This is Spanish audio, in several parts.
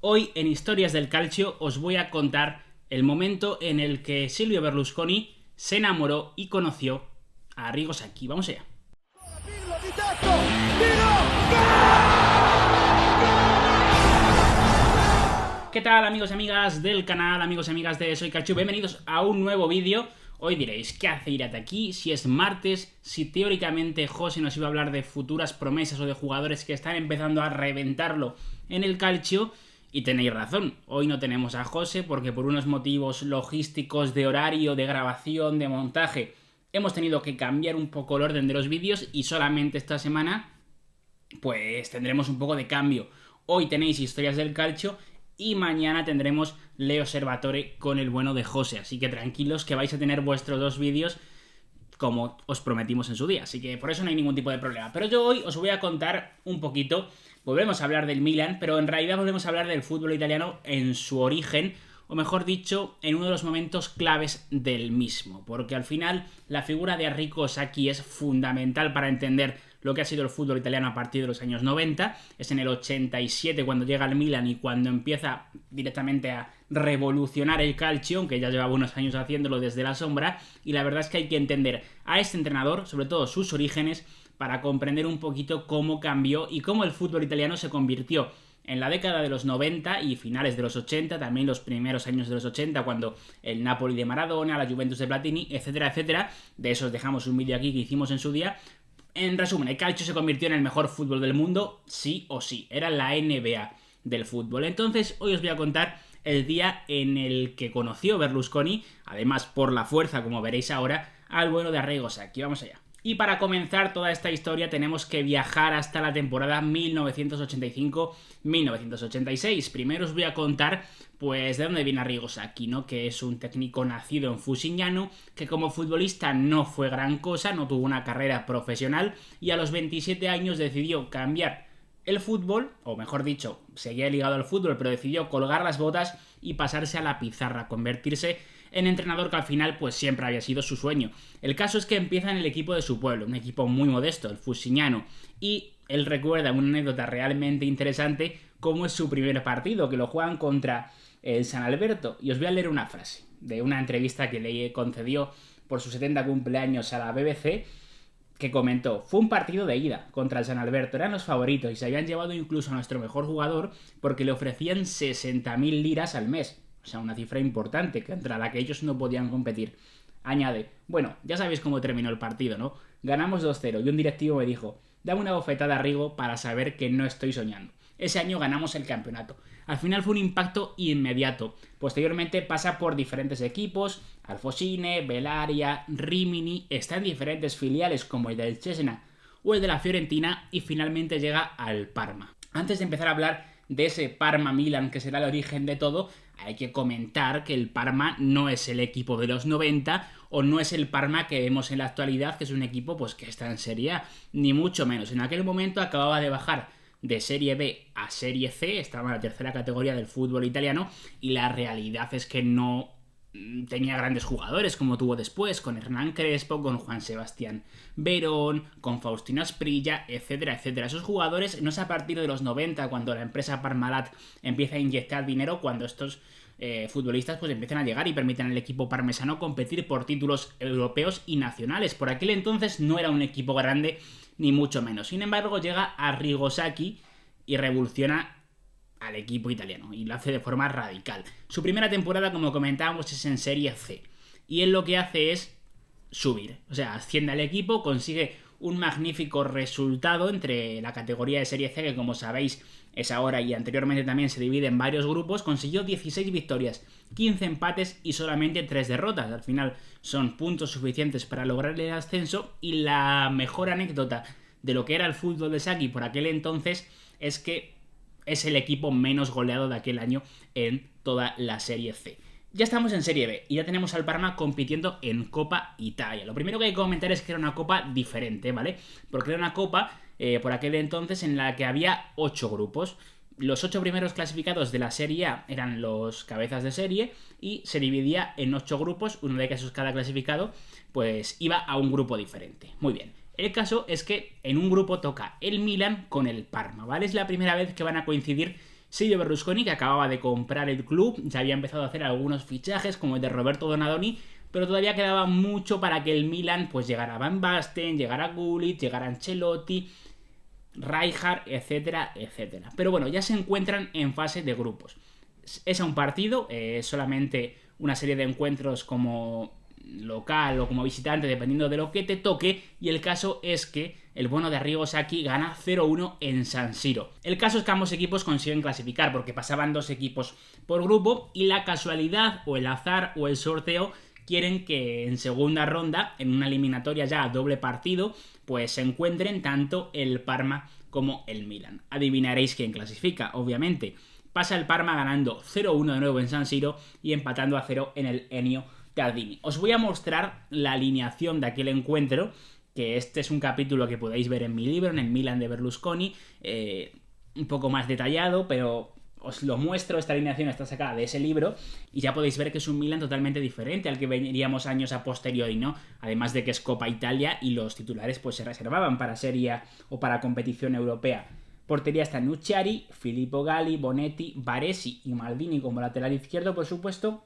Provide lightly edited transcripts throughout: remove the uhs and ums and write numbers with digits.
Hoy en Historias del Calcio os voy a contar el momento en el que Silvio Berlusconi se enamoró y conoció a Arrigo Sacchi. Vamos allá. ¿Qué tal, amigos y amigas del canal, amigos y amigas de Soy Calcio? Bienvenidos a un nuevo vídeo. Hoy diréis, ¿qué hace ir hasta aquí? Si es martes, si teóricamente José nos iba a hablar de futuras promesas o de jugadores que están empezando a reventarlo en el calcio. Y tenéis razón, hoy no tenemos a José porque por unos motivos logísticos de horario, de grabación, de montaje, hemos tenido que cambiar un poco el orden de los vídeos y solamente esta semana pues tendremos un poco de cambio. Hoy tenéis Historias del Calcio y mañana tendremos Le Osservatore con el bueno de José, así que tranquilos que vais a tener vuestros dos vídeos como os prometimos en su día, así que por eso no hay ningún tipo de problema. Pero yo hoy os voy a contar un poquito, volvemos a hablar del Milan, pero en realidad volvemos a hablar del fútbol italiano en su origen, o mejor dicho, en uno de los momentos claves del mismo, porque al final la figura de Arrigo Sacchi es fundamental para entender lo que ha sido el fútbol italiano a partir de los años 90, es en el 87 cuando llega al Milan y cuando empieza directamente a revolucionar el calcio, aunque ya lleva unos años haciéndolo desde la sombra, y la verdad es que hay que entender a este entrenador, sobre todo sus orígenes, para comprender un poquito cómo cambió y cómo el fútbol italiano se convirtió en la década de los 90 y finales de los 80, también los primeros años de los 80, cuando el Napoli de Maradona, la Juventus de Platini, etcétera, etcétera. De eso os dejamos un vídeo aquí que hicimos en su día. En resumen, el calcio se convirtió en el mejor fútbol del mundo, sí o sí. Era la NBA del fútbol. Entonces, hoy os voy a contar el día en el que conoció Berlusconi, además por la fuerza, como veréis ahora, al bueno de Arrigo Sacchi. Vamos allá. Y para comenzar toda esta historia tenemos que viajar hasta la temporada 1985-1986. Primero os voy a contar pues de dónde viene Arrigo Sacchi, ¿no? Que es un técnico nacido en Fusignano, que como futbolista no fue gran cosa, no tuvo una carrera profesional y a los 27 años decidió cambiar el fútbol, o mejor dicho, seguía ligado al fútbol, pero decidió colgar las botas y pasarse a la pizarra, convertirse en entrenador que al final pues siempre había sido su sueño. El caso es que empieza en el equipo de su pueblo, un equipo muy modesto, el Fusignano, y él recuerda una anécdota realmente interesante cómo es su primer partido, que lo juegan contra el San Alberto, y os voy a leer una frase de una entrevista que le concedió por su 70 cumpleaños a la BBC, que comentó: fue un partido de ida contra el San Alberto, eran los favoritos y se habían llevado incluso a nuestro mejor jugador porque le ofrecían 60.000 liras al mes. O sea, una cifra importante contra la que ellos no podían competir. Añade: bueno, ya sabéis cómo terminó el partido, ¿no? Ganamos 2-0 y un directivo me dijo: dame una bofetada a Rigo para saber que no estoy soñando. Ese año ganamos el campeonato. Al final fue un impacto inmediato. Posteriormente pasa por diferentes equipos: Alfosine, Bellaria, Rimini, está en diferentes filiales como el del Cesena o el de la Fiorentina y finalmente llega al Parma. Antes de empezar a hablar de ese Parma-Milan que será el origen de todo, hay que comentar que el Parma no es el equipo de los 90 o no es el Parma que vemos en la actualidad, que es un equipo pues que está en Serie A, ni mucho menos. En aquel momento acababa de bajar de Serie B a Serie C, estaba en la tercera categoría del fútbol italiano y la realidad es que no tenía grandes jugadores como tuvo después, con Hernán Crespo, con Juan Sebastián Verón, con Faustino Asprilla, etcétera, etcétera. Esos jugadores no es a partir de los 90 cuando la empresa Parmalat empieza a inyectar dinero, cuando estos futbolistas pues empiezan a llegar y permiten al equipo parmesano competir por títulos europeos y nacionales. Por aquel entonces no era un equipo grande ni mucho menos. Sin embargo, llega Arrigo Sacchi y revoluciona al equipo italiano y lo hace de forma radical. Su primera temporada, como comentábamos, es en Serie C y él lo que hace es subir, o sea, asciende al equipo, consigue un magnífico resultado entre la categoría de Serie C, que como sabéis es ahora y anteriormente también se divide en varios grupos. Consiguió 16 victorias, 15 empates y solamente 3 derrotas. Al final son puntos suficientes para lograr el ascenso, y la mejor anécdota de lo que era el fútbol de Sacchi por aquel entonces es que es el equipo menos goleado de aquel año en toda la Serie C. Ya estamos en Serie B y ya tenemos al Parma compitiendo en Copa Italia. Lo primero que hay que comentar es que era una copa diferente, ¿vale? Porque era una copa por aquel entonces en la que había 8 grupos. Los 8 primeros clasificados de la Serie A eran los cabezas de serie y se dividía en 8 grupos, uno de esos cada clasificado pues iba a un grupo diferente. Muy bien. El caso es que en un grupo toca el Milan con el Parma, ¿vale? Es la primera vez que van a coincidir Silvio Berlusconi, que acababa de comprar el club, ya había empezado a hacer algunos fichajes como el de Roberto Donadoni, pero todavía quedaba mucho para que el Milan pues llegara a Van Basten, llegara a Gullit, llegara a Ancelotti, Rijkaard, etcétera, etcétera. Pero bueno, ya se encuentran en fase de grupos. Es a un partido, solamente una serie de encuentros como local o como visitante, dependiendo de lo que te toque, y el caso es que el bueno de Arrigo Sacchi gana 0-1 en San Siro. El caso es que ambos equipos consiguen clasificar porque pasaban 2 equipos por grupo y la casualidad o el azar o el sorteo quieren que en segunda ronda, en una eliminatoria ya a doble partido, pues se encuentren tanto el Parma como el Milan. Adivinaréis quién clasifica, obviamente. Pasa el Parma ganando 0-1 de nuevo en San Siro y empatando a 0 en el Ennio Tardini. Os voy a mostrar la alineación de aquel encuentro, que este es un capítulo que podéis ver en mi libro, en el Milan de Berlusconi, un poco más detallado, pero os lo muestro. Esta alineación está sacada de ese libro y ya podéis ver que es un Milan totalmente diferente al que veríamos años a posteriori, ¿no? Además de que es Copa Italia y los titulares pues se reservaban para Serie A o para competición europea. Portería está Nucciari, Filippo Galli, Bonetti, Baresi y Maldini como lateral izquierdo, por supuesto.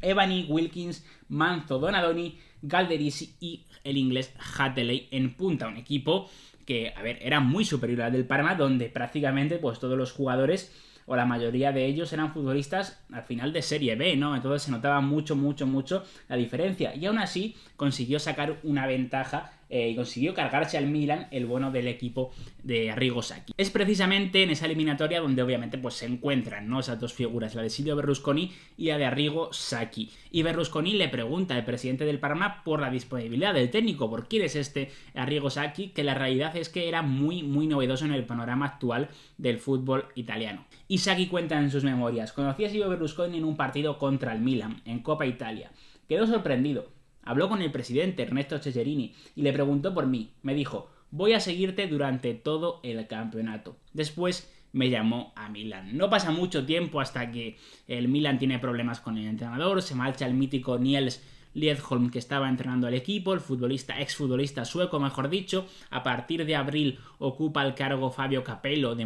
Evani, Wilkins, Manzo, Donadoni, Galderisi y el inglés Hateley en punta. Un equipo que, a ver, era muy superior al del Parma, donde prácticamente pues todos los jugadores o la mayoría de ellos eran futbolistas al final de Serie B, ¿no? Entonces se notaba mucho la diferencia. Y aún así consiguió sacar una ventaja y consiguió cargarse al Milan el bueno del equipo de Arrigo Sacchi. Es precisamente en esa eliminatoria donde obviamente pues se encuentran, ¿no?, esas dos figuras, la de Silvio Berlusconi y la de Arrigo Sacchi. Y Berlusconi le pregunta al presidente del Parma por la disponibilidad del técnico, por quién es este Arrigo Sacchi, que la realidad es que era muy novedoso en el panorama actual del fútbol italiano. Y Sacchi cuenta en sus memorias: conocí a Silvio Berlusconi en un partido contra el Milan, en Copa Italia. Quedó sorprendido. Habló con el presidente Ernesto Cesarini y le preguntó por mí. Me dijo: voy a seguirte durante todo el campeonato. Después me llamó a Milán. No pasa mucho tiempo hasta que el Milan tiene problemas con el entrenador. Se marcha el mítico Niels Liedholm, que estaba entrenando al equipo, el exfutbolista sueco, mejor dicho. A partir de abril ocupa el cargo Fabio Capello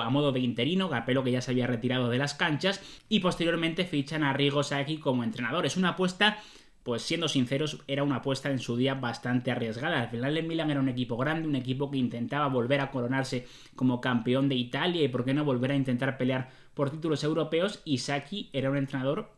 a modo de interino, Capello que ya se había retirado de las canchas, y posteriormente fichan a Arrigo Sacchi como entrenador. Es una apuesta, pues siendo sinceros, era una apuesta en su día bastante arriesgada. Al final el Milan era un equipo grande, un equipo que intentaba volver a coronarse como campeón de Italia y por qué no volver a intentar pelear por títulos europeos, y Sacchi era un entrenador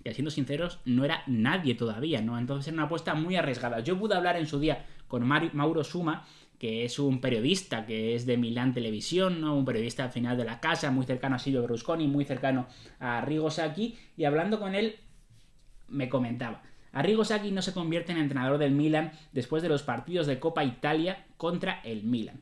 que, siendo sinceros, no era nadie todavía, ¿no? Entonces era una apuesta muy arriesgada. Yo pude hablar en su día con Mauro Suma, que es un periodista que es de Milán Televisión, ¿no? Un periodista al final de la casa, muy cercano a Silvio Berlusconi, muy cercano a Arrigo Sacchi, y hablando con él me comentaba: Arrigo Sacchi no se convierte en entrenador del Milan después de los partidos de Copa Italia contra el Milan.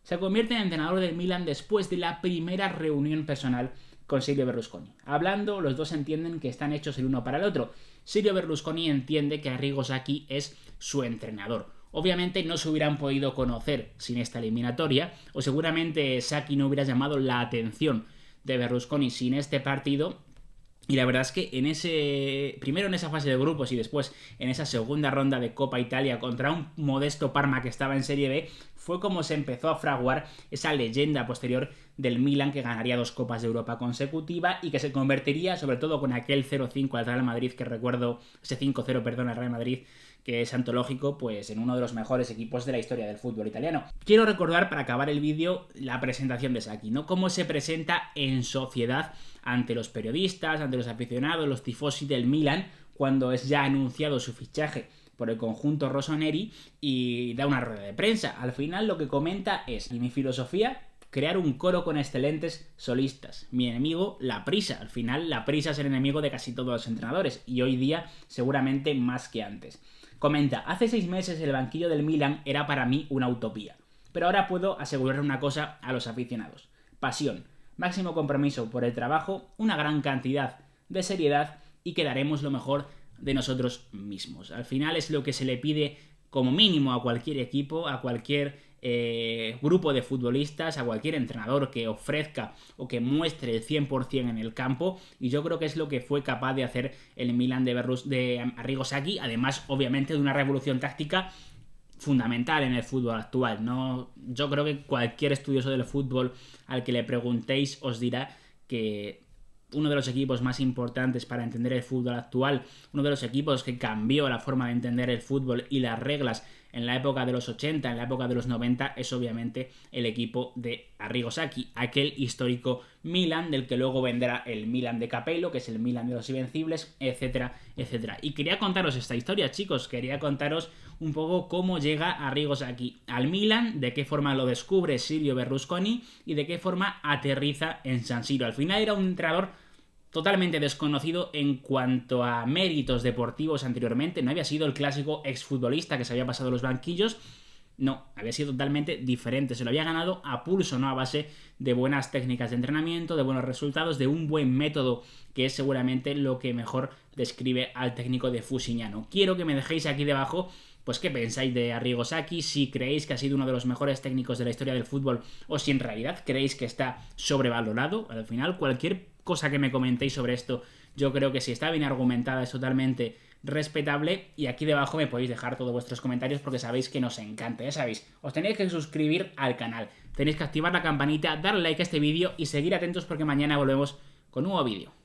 Se convierte en entrenador del Milan después de la primera reunión personal con Silvio Berlusconi. Hablando, los dos entienden que están hechos el uno para el otro. Silvio Berlusconi entiende que Arrigo Sacchi es su entrenador. Obviamente no se hubieran podido conocer sin esta eliminatoria, o seguramente Sacchi no hubiera llamado la atención de Berlusconi sin este partido. Y la verdad es que primero en esa fase de grupos y después en esa segunda ronda de Copa Italia contra un modesto Parma que estaba en Serie B, fue como se empezó a fraguar esa leyenda posterior del Milan, que ganaría 2 Copas de Europa consecutiva y que se convertiría, sobre todo con aquel 0-5 al Real Madrid, que recuerdo, ese 5-0, perdón, al Real Madrid, que es antológico, pues en uno de los mejores equipos de la historia del fútbol italiano. Quiero recordar, para acabar el vídeo, la presentación de Sacchi, ¿no? Cómo se presenta en sociedad ante los periodistas, ante los aficionados, los tifosi del Milan, cuando es ya anunciado su fichaje por el conjunto rossoneri, y da una rueda de prensa. Al final lo que comenta es: y mi filosofía, crear un coro con excelentes solistas. Mi enemigo, la prisa. Al final la prisa es el enemigo de casi todos los entrenadores, y hoy día seguramente más que antes. Comenta: hace 6 meses el banquillo del Milan era para mí una utopía, pero ahora puedo asegurar una cosa a los aficionados: pasión, máximo compromiso por el trabajo, una gran cantidad de seriedad, y que daremos lo mejor de nosotros mismos. Al final es lo que se le pide como mínimo a cualquier equipo, a cualquier grupo de futbolistas, a cualquier entrenador que ofrezca o que muestre el 100% en el campo, y yo creo que es lo que fue capaz de hacer el Milan de Arrigo Sacchi, además obviamente de una revolución táctica fundamental en el fútbol actual, ¿no? Yo creo que cualquier estudioso del fútbol al que le preguntéis os dirá que uno de los equipos más importantes para entender el fútbol actual, uno de los equipos que cambió la forma de entender el fútbol y las reglas en la época de los 80, en la época de los 90, es obviamente el equipo de Arrigo Sacchi, aquel histórico Milan del que luego vendrá el Milan de Capello, que es el Milan de los Invencibles, etcétera, etcétera. Y quería contaros esta historia, chicos, quería contaros un poco cómo llega Arrigo Sacchi al Milan, de qué forma lo descubre Silvio Berlusconi y de qué forma aterriza en San Siro. Al final era un entrenador totalmente desconocido en cuanto a méritos deportivos anteriormente. No había sido el clásico exfutbolista que se había pasado los banquillos. No, había sido totalmente diferente. Se lo había ganado a pulso, ¿no? A base de buenas técnicas de entrenamiento, de buenos resultados, de un buen método, que es seguramente lo que mejor describe al técnico de Fusignano. Quiero que me dejéis aquí debajo pues qué pensáis de Arrigo Sacchi, si creéis que ha sido uno de los mejores técnicos de la historia del fútbol o si en realidad creéis que está sobrevalorado. Al final, cualquier cosa que me comentéis sobre esto, yo creo que si está bien argumentada es totalmente respetable, y aquí debajo me podéis dejar todos vuestros comentarios porque sabéis que nos encanta, ya sabéis, os tenéis que suscribir al canal, tenéis que activar la campanita, darle like a este vídeo y seguir atentos porque mañana volvemos con un nuevo vídeo.